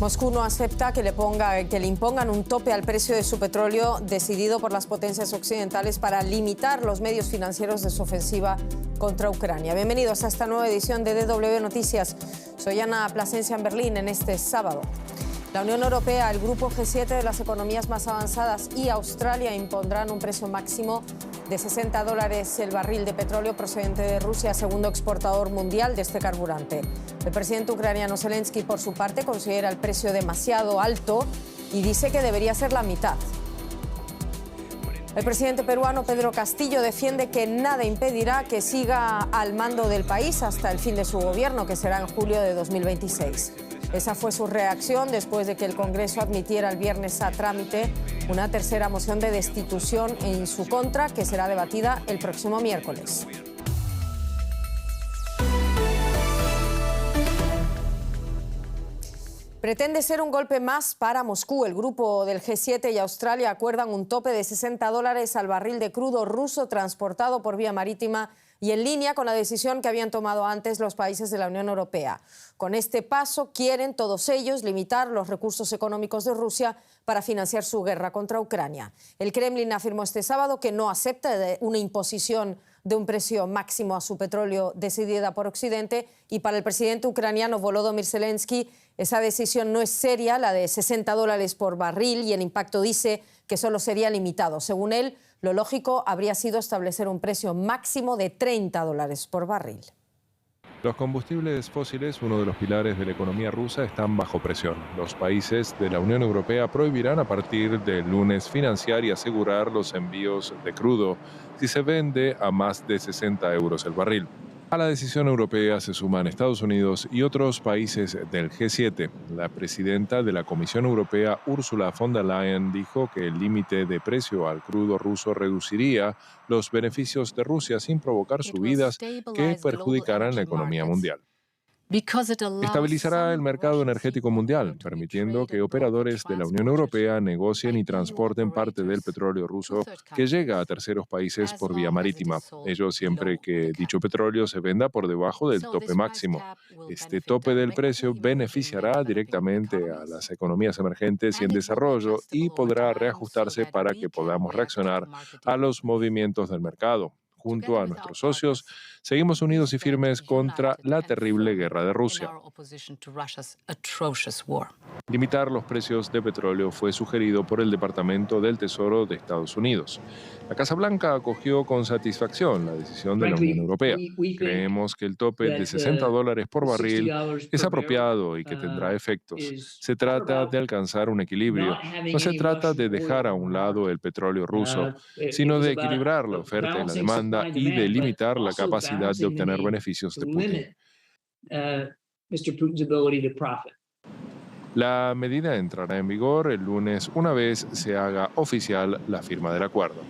Moscú no acepta que le impongan un tope al precio de su petróleo decidido por las potencias occidentales para limitar los medios financieros de su ofensiva contra Ucrania. Bienvenidos a esta nueva edición de DW Noticias. Soy Ana Plasencia en Berlín en este sábado. La Unión Europea, el grupo G7 de las economías más avanzadas y Australia impondrán un precio máximo de $60 el barril de petróleo procedente de Rusia, segundo exportador mundial de este carburante. El presidente ucraniano Zelensky, por su parte, considera el precio demasiado alto y dice que debería ser la mitad. El presidente peruano Pedro Castillo defiende que nada impedirá que siga al mando del país hasta el fin de su gobierno, que será en julio de 2026. Esa fue su reacción después de que el Congreso admitiera el viernes a trámite una tercera moción de destitución en su contra, que será debatida el próximo miércoles. Pretende ser un golpe más para Moscú. El grupo del G7 y Australia acuerdan un tope de $60 al barril de crudo ruso transportado por vía marítima y en línea con la decisión que habían tomado antes los países de la Unión Europea. Con este paso quieren todos ellos limitar los recursos económicos de Rusia para financiar su guerra contra Ucrania. El Kremlin afirmó este sábado que no acepta una imposición de un precio máximo a su petróleo decidida por Occidente, y para el presidente ucraniano Volodymyr Zelensky esa decisión no es seria, la de $60 por barril, y el impacto dice que solo sería limitado. Según él, lo lógico habría sido establecer un precio máximo de $30 por barril. Los combustibles fósiles, uno de los pilares de la economía rusa, están bajo presión. Los países de la Unión Europea prohibirán a partir del lunes financiar y asegurar los envíos de crudo si se vende a más de 60 euros el barril. A la decisión europea se suman Estados Unidos y otros países del G7. La presidenta de la Comisión Europea, Ursula von der Leyen, dijo que el límite de precio al crudo ruso reduciría los beneficios de Rusia sin provocar subidas que perjudicaran la economía mundial. Estabilizará el mercado energético mundial, permitiendo que operadores de la Unión Europea negocien y transporten parte del petróleo ruso que llega a terceros países por vía marítima. Ello siempre que dicho petróleo se venda por debajo del tope máximo. Este tope del precio beneficiará directamente a las economías emergentes y en desarrollo y podrá reajustarse para que podamos reaccionar a los movimientos del mercado. Junto a nuestros socios, seguimos unidos y firmes contra la terrible guerra de Rusia. Limitar los precios de petróleo fue sugerido por el Departamento del Tesoro de Estados Unidos. La Casa Blanca acogió con satisfacción la decisión de la Unión Europea. Creemos que el tope de $60 por barril es apropiado y que tendrá efectos. Se trata de alcanzar un equilibrio. No se trata de dejar a un lado el petróleo ruso, sino de equilibrar la oferta y la demanda y de limitar la capacidad de obtener beneficios de Putin. La medida entrará en vigor el lunes una vez se haga oficial la firma del acuerdo.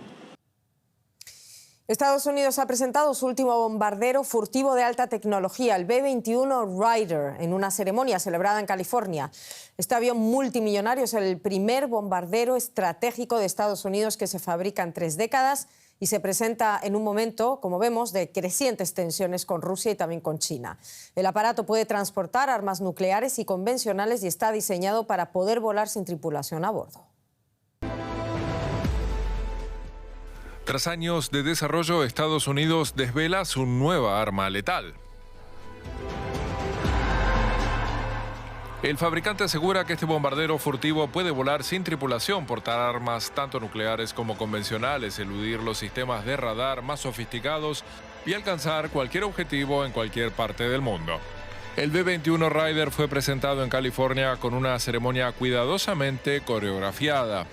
Estados Unidos ha presentado su último bombardero furtivo de alta tecnología, el B-21 Raider, en una ceremonia celebrada en California. Este avión multimillonario es el primer bombardero estratégico de Estados Unidos que se fabrica en 3 décadas y se presenta en un momento, como vemos, de crecientes tensiones con Rusia y también con China. El aparato puede transportar armas nucleares y convencionales y está diseñado para poder volar sin tripulación a bordo. Tras años de desarrollo, Estados Unidos desvela su nueva arma letal. El fabricante asegura que este bombardero furtivo puede volar sin tripulación, portar armas tanto nucleares como convencionales, eludir los sistemas de radar más sofisticados y alcanzar cualquier objetivo en cualquier parte del mundo. El B-21 Raider fue presentado en California con una ceremonia cuidadosamente coreografiada.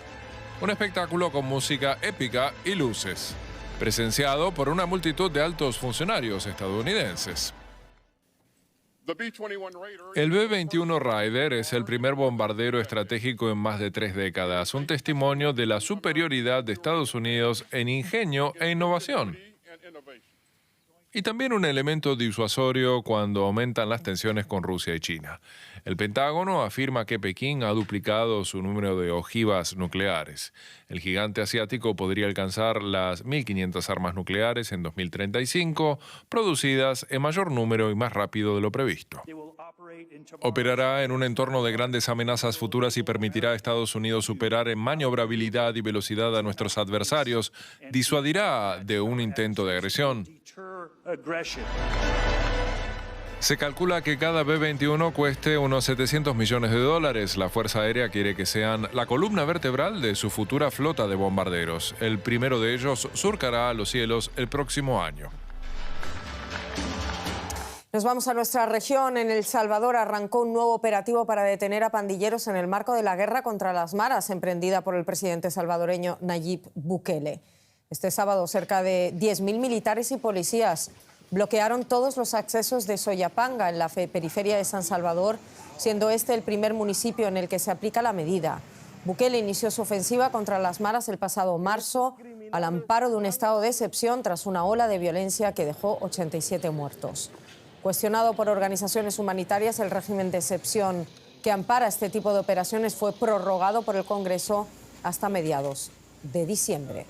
Un espectáculo con música épica y luces, presenciado por una multitud de altos funcionarios estadounidenses. El B-21 Raider es el primer bombardero estratégico en más de 3 décadas, un testimonio de la superioridad de Estados Unidos en ingenio e innovación. Y también un elemento disuasorio cuando aumentan las tensiones con Rusia y China. El Pentágono afirma que Pekín ha duplicado su número de ojivas nucleares. El gigante asiático podría alcanzar las 1.500 armas nucleares en 2035, producidas en mayor número y más rápido de lo previsto. Operará en un entorno de grandes amenazas futuras y permitirá a Estados Unidos superar en maniobrabilidad y velocidad a nuestros adversarios. Disuadirá de un intento de agresión. Se calcula que cada B-21 cueste unos 700 millones de dólares. La Fuerza Aérea quiere que sean la columna vertebral de su futura flota de bombarderos. El primero de ellos surcará los cielos el próximo año. Nos vamos a nuestra región. En El Salvador arrancó un nuevo operativo para detener a pandilleros en el marco de la guerra contra las maras, emprendida por el presidente salvadoreño Nayib Bukele. Este sábado, cerca de 10.000 militares y policías bloquearon todos los accesos de Soyapanga, en la periferia de San Salvador, siendo este el primer municipio en el que se aplica la medida. Bukele inició su ofensiva contra las maras el pasado marzo, al amparo de un estado de excepción tras una ola de violencia que dejó 87 muertos. Cuestionado por organizaciones humanitarias, el régimen de excepción que ampara este tipo de operaciones fue prorrogado por el Congreso hasta mediados de diciembre.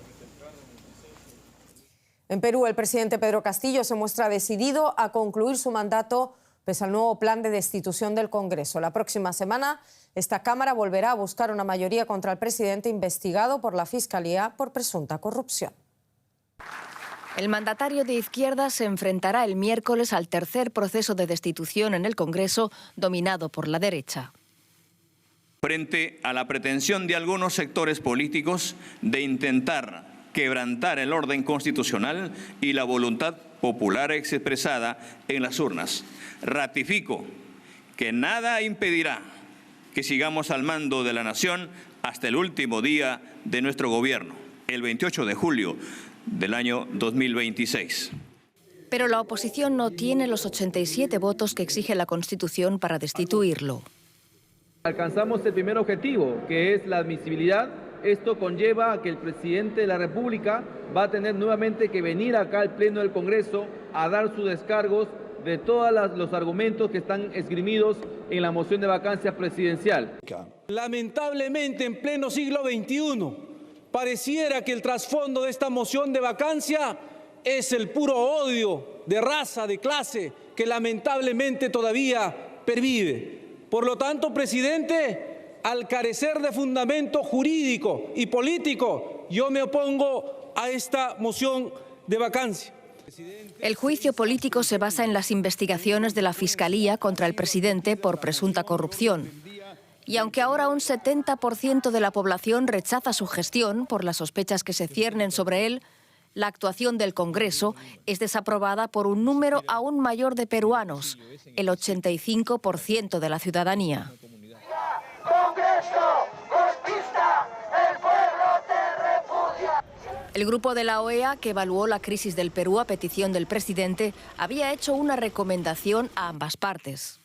En Perú, el presidente Pedro Castillo se muestra decidido a concluir su mandato pese al nuevo plan de destitución del Congreso. La próxima semana, esta Cámara volverá a buscar una mayoría contra el presidente investigado por la Fiscalía por presunta corrupción. El mandatario de izquierda se enfrentará el miércoles al tercer proceso de destitución en el Congreso, dominado por la derecha. Frente a la pretensión de algunos sectores políticos de intentar quebrantar el orden constitucional y la voluntad popular expresada en las urnas, ratifico que nada impedirá que sigamos al mando de la nación hasta el último día de nuestro gobierno, el 28 de julio del año 2026. Pero la oposición no tiene los 87 votos que exige la Constitución para destituirlo. Alcanzamos el primer objetivo, que es la admisibilidad. Esto conlleva a que el presidente de la República va a tener nuevamente que venir acá al Pleno del Congreso a dar sus descargos de todos los argumentos que están esgrimidos en la moción de vacancia presidencial. Lamentablemente, en pleno siglo XXI, pareciera que el trasfondo de esta moción de vacancia es el puro odio de raza, de clase, que lamentablemente todavía pervive. Por lo tanto, presidente, al carecer de fundamento jurídico y político, yo me opongo a esta moción de vacancia. El juicio político se basa en las investigaciones de la Fiscalía contra el presidente por presunta corrupción. Y aunque ahora un 70% de la población rechaza su gestión por las sospechas que se ciernen sobre él, la actuación del Congreso es desaprobada por un número aún mayor de peruanos, el 85% de la ciudadanía. ¡Congreso, golpista, el pueblo te repudia! El grupo de la OEA, que evaluó la crisis del Perú a petición del presidente, había hecho una recomendación a ambas partes.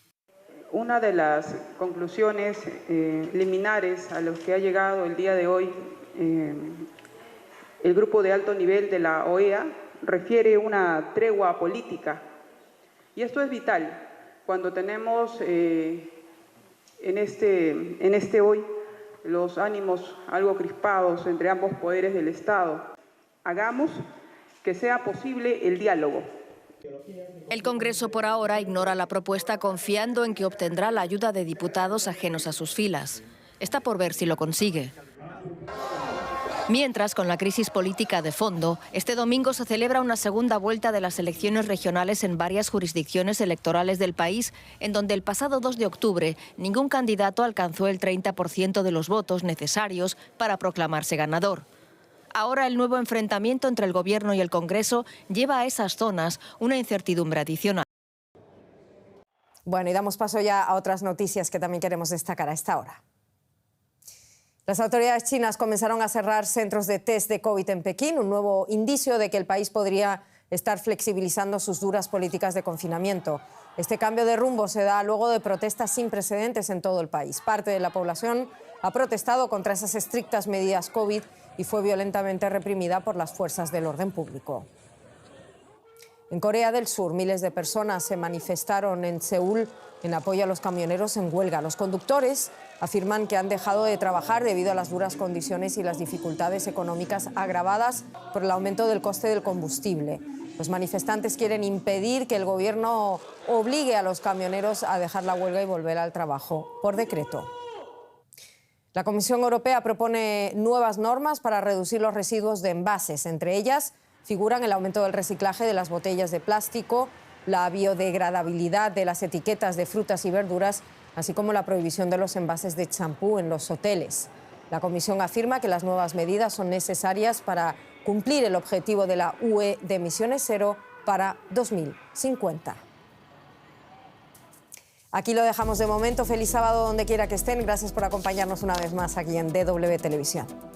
Una de las conclusiones liminares a los que ha llegado el día de hoy el grupo de alto nivel de la OEA refiere una tregua política. Y esto es vital cuando tenemos en este hoy los ánimos algo crispados entre ambos poderes del Estado. Hagamos que sea posible el diálogo. El Congreso por ahora ignora la propuesta confiando en que obtendrá la ayuda de diputados ajenos a sus filas. Está por ver si lo consigue. Mientras, con la crisis política de fondo, este domingo se celebra una segunda vuelta de las elecciones regionales en varias jurisdicciones electorales del país, en donde el pasado 2 de octubre ningún candidato alcanzó el 30% de los votos necesarios para proclamarse ganador. Ahora el nuevo enfrentamiento entre el Gobierno y el Congreso lleva a esas zonas una incertidumbre adicional. Bueno, y damos paso ya a otras noticias que también queremos destacar a esta hora. Las autoridades chinas comenzaron a cerrar centros de test de COVID en Pekín, un nuevo indicio de que el país podría estar flexibilizando sus duras políticas de confinamiento. Este cambio de rumbo se da luego de protestas sin precedentes en todo el país. Parte de la población ha protestado contra esas estrictas medidas COVID y fue violentamente reprimida por las fuerzas del orden público. En Corea del Sur, miles de personas se manifestaron en Seúl en apoyo a los camioneros en huelga. Los conductores afirman que han dejado de trabajar debido a las duras condiciones y las dificultades económicas agravadas por el aumento del coste del combustible. Los manifestantes quieren impedir que el gobierno obligue a los camioneros a dejar la huelga y volver al trabajo por decreto. La Comisión Europea propone nuevas normas para reducir los residuos de envases. Entre ellas figuran el aumento del reciclaje de las botellas de plástico, la biodegradabilidad de las etiquetas de frutas y verduras, así como la prohibición de los envases de champú en los hoteles. La Comisión afirma que las nuevas medidas son necesarias para cumplir el objetivo de la UE de emisiones cero para 2050. Aquí lo dejamos de momento. Feliz sábado donde quiera que estén. Gracias por acompañarnos una vez más aquí en DW Televisión.